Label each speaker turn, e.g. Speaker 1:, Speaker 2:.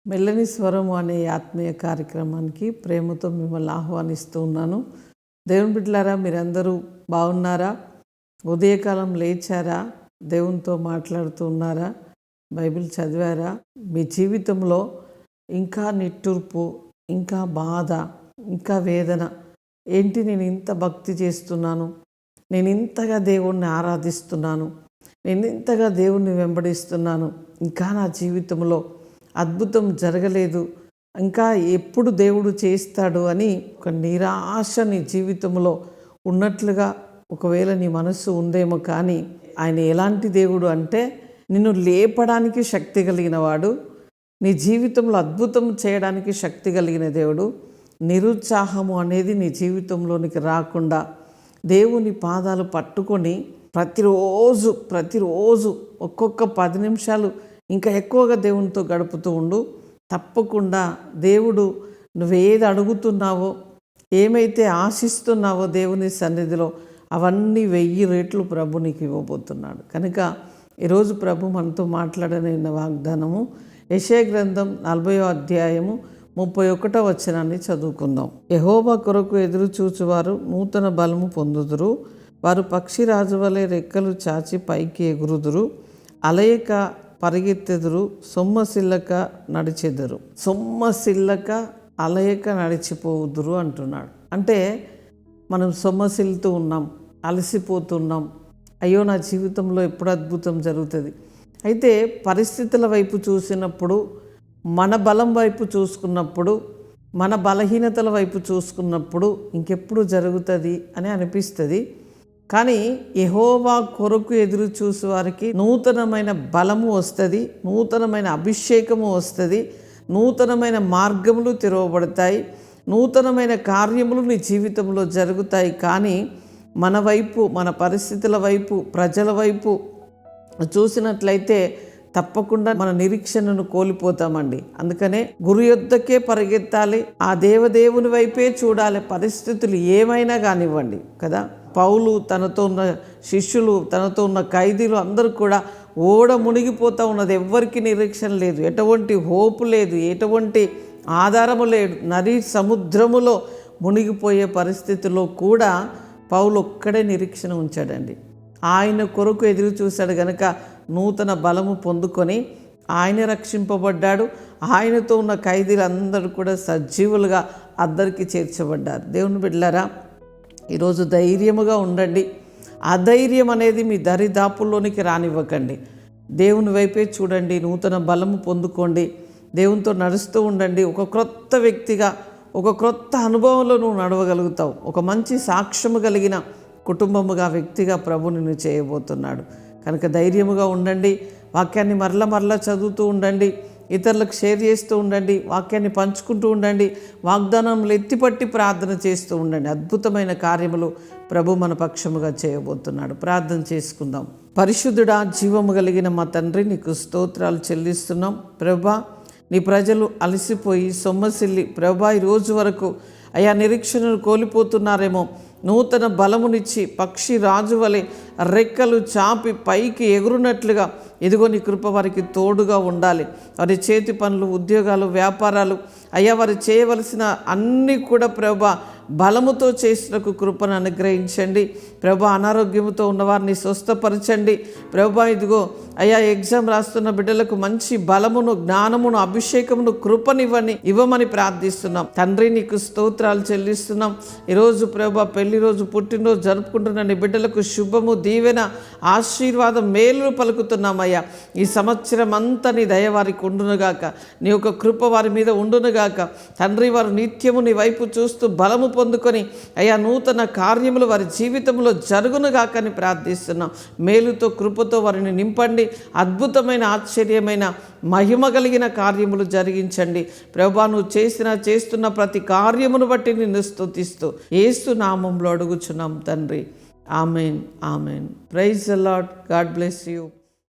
Speaker 1: మెల్లని స్వరము అనే ఆత్మీయ కార్యక్రమానికి ప్రేమతో మిమ్మల్ని ఆహ్వానిస్తూ ఉన్నాను. దేవుని బిడ్డలారా, మీరందరూ బాగున్నారా? ఉదయకాలం లేచారా? దేవునితో మాట్లాడుతూ ఉన్నారా? బైబిల్ చదివారా? మీ జీవితంలో ఇంకా నిట్టూర్పు, ఇంకా బాధ, ఇంకా వేదన ఏంటి? నేను ఇంత భక్తి చేస్తున్నాను, నేను ఇంతగా దేవుణ్ణి ఆరాధిస్తున్నాను, నేను ఇంతగా దేవుణ్ణి వెంబడిస్తున్నాను, ఇంకా నా జీవితంలో అద్భుతం జరగలేదు, ఇంకా ఎప్పుడు దేవుడు చేస్తాడు అని ఒక నిరాశ నీ జీవితంలో ఉన్నట్లుగా ఒకవేళ నీ మనస్సు ఉందేమో. కానీ ఆయన ఎలాంటి దేవుడు అంటే, నిన్ను లేపడానికి శక్తి కలిగిన వాడు, నీ జీవితంలో అద్భుతం చేయడానికి శక్తి కలిగిన దేవుడు. నిరుత్సాహము అనేది నీ జీవితంలోనికి రాకుండా దేవుని పాదాలు పట్టుకొని ప్రతిరోజు ఒక్కొక్క 10 నిమిషాలు ఇంకా ఎక్కువగా దేవునితో గడుపుతూ ఉండు. తప్పకుండా దేవుడు నువ్వేది అడుగుతున్నావో, ఏమైతే ఆశిస్తున్నావో దేవుని సన్నిధిలో అవన్నీ 1000 రెట్లు ప్రభు నీకు ఇవ్వబోతున్నాడు. కనుక ఈరోజు ప్రభు మనతో మాట్లాడనైన వాగ్దానము యెషయా గ్రంథం 40వ అధ్యాయము 31వ వచనాన్ని చదువుకుందాం. యెహోవా కొరకు ఎదురు చూచువారు నూతన బలము పొందుదురు, వారు పక్షిరాజు వలె రెక్కలు చాచి పైకి ఎగురుదురు, అలయక పరిగెత్తెదురు, సొమ్మసిల్లక నడిచెదరు. సొమ్మసిల్లక అలయక నడిచిపోదురు అంటున్నాడు. అంటే మనం సొమ్మసిల్లుతూ ఉన్నాం, అలసిపోతున్నాం, అయ్యో నా జీవితంలో ఎప్పుడు అద్భుతం జరుగుతుంది. అయితే పరిస్థితుల వైపు చూసినప్పుడు, మన బలం వైపు చూసుకున్నప్పుడు, మన బలహీనతల వైపు చూసుకున్నప్పుడు ఇంకెప్పుడు జరుగుతుంది అని అనిపిస్తుంది. కానీ యెహోవా కొరకు ఎదురు చూసే వారికి నూతనమైన బలము వస్తుంది, నూతనమైన అభిషేకము వస్తుంది, నూతనమైన మార్గములు తెరవబడతాయి, నూతనమైన కార్యములు నీ జీవితంలో జరుగుతాయి. కానీ మన వైపు, మన పరిస్థితుల వైపు, ప్రజల వైపు చూసినట్లయితే తప్పకుండా మన నిరీక్షణను కోల్పోతామండి. అందుకనే గురు యొద్దకే పరిగెత్తాలి, ఆ దేవదేవుని వైపే చూడాలి, పరిస్థితులు ఏమైనా కానివ్వండి కదా. పౌలు, తనతో ఉన్న శిష్యులు, తనతో ఉన్న ఖైదీలు అందరూ కూడా ఓడ మునిగిపోతూ ఉన్నది. ఎవ్వరికి నిరీక్షణ లేదు, ఎటువంటి హోపు లేదు, ఎటువంటి ఆధారము లేదు. నది సముద్రములో మునిగిపోయే పరిస్థితిలో కూడా పౌలు ఒక్కడే నిరీక్షణ ఉంచాడండి. ఆయన కొరకు ఎదురు చూశాడు గనక నూతన బలము పొందుకొని ఆయన రక్షింపబడ్డాడు. ఆయనతో ఉన్న ఖైదీలందరూ కూడా సజీవులుగా అద్దరికి చేర్చబడ్డారు. దేవుని బిడ్డలారా, ఈరోజు ధైర్యముగా ఉండండి. అధైర్యం అనేది మీ దరిదాపుల్లోనికి రానివ్వకండి. దేవుని వైపే చూడండి, నూతన బలము పొందుకోండి, దేవునితో నడుస్తూ ఉండండి. ఒక క్రొత్త వ్యక్తిగా, ఒక క్రొత్త అనుభవంలో నువ్వు నడవగలుగుతావు. ఒక మంచి సాక్ష్యము కలిగిన కుటుంబముగా, వ్యక్తిగా ప్రభు నిన్ను చేయబోతున్నాడు. కనుక ధైర్యముగా ఉండండి. వాక్యాన్ని మరలా చదువుతూ ఉండండి, ఇతరులకు షేర్ చేస్తూ ఉండండి, వాక్యాన్ని పంచుకుంటూ ఉండండి, వాగ్దానంలో ఎత్తిపట్టి ప్రార్థన చేస్తూ ఉండండి. అద్భుతమైన కార్యములు ప్రభు మన పక్షముగా చేయబోతున్నాడు. ప్రార్థన చేసుకుందాం. పరిశుద్ధుడా, జీవము కలిగిన మా తండ్రి, నీకు స్తోత్రాలు చెల్లిస్తున్నాం. ప్రభా, నీ ప్రజలు అలసిపోయి సొమ్మసిల్లి ప్రభా ఈ రోజు వరకు అయా నిరీక్షణను కోల్పోతున్నారేమో. నూతన బలమునిచ్చి పక్షి రాజు వలె రెక్కలు చాపి పైకి ఎగురునట్లుగా ఇదిగో నీ కృప వారికి తోడుగా ఉండాలి. వారి చేతి పనులు, ఉద్యోగాలు, వ్యాపారాలు అయ్యా వారు చేయవలసిన అన్నీ కూడా ప్రభా బలముతో చేసినకు కృపను అనుగ్రహించండి. ప్రభా, అనారోగ్యముతో ఉన్నవారిని స్వస్థపరచండి. ప్రభా, ఇదిగో అయ్యా ఎగ్జామ్ రాస్తున్న బిడ్డలకు మంచి బలమును, జ్ఞానమును, అభిషేకమును, కృపనివ్వని ఇవ్వమని ప్రార్థిస్తున్నాం. తండ్రి, నీకు స్తోత్రాలు చెల్లిస్తున్నాం. ఈరోజు ప్రభా పెళ్లి రోజు, పుట్టినరోజు జరుపుకుంటున్న నీ బిడ్డలకు శుభము, దీవెన, ఆశీర్వాదం, మేలు పలుకుతున్నామయ్యా. ఈ సంవత్సరం అంతా నీ దయ వారికి ఉండునుగాక, నీ యొక్క కృప వారి మీద ఉండునుగాక. తండ్రి, వారు నిత్యము నీ వైపు చూస్తూ బలము పొందుకొని అయ్యా నూతన కార్యములు వారి జీవితంలో జరుగునుగాక అని ప్రార్థిస్తున్నాం. మేలుతో, కృపతో వారిని నింపండి. అద్భుతమైన, ఆశ్చర్యమైన, మహిమ కలిగిన కార్యములు జరిగించండి. ప్రభువా, నువ్వు చేస్తున్న ప్రతి కార్యమును బట్టి నిన్ను స్తుతిస్తూ యేసు నామములో అడుగుచున్నాం తండ్రి. Amen, amen. Praise the Lord. God bless you.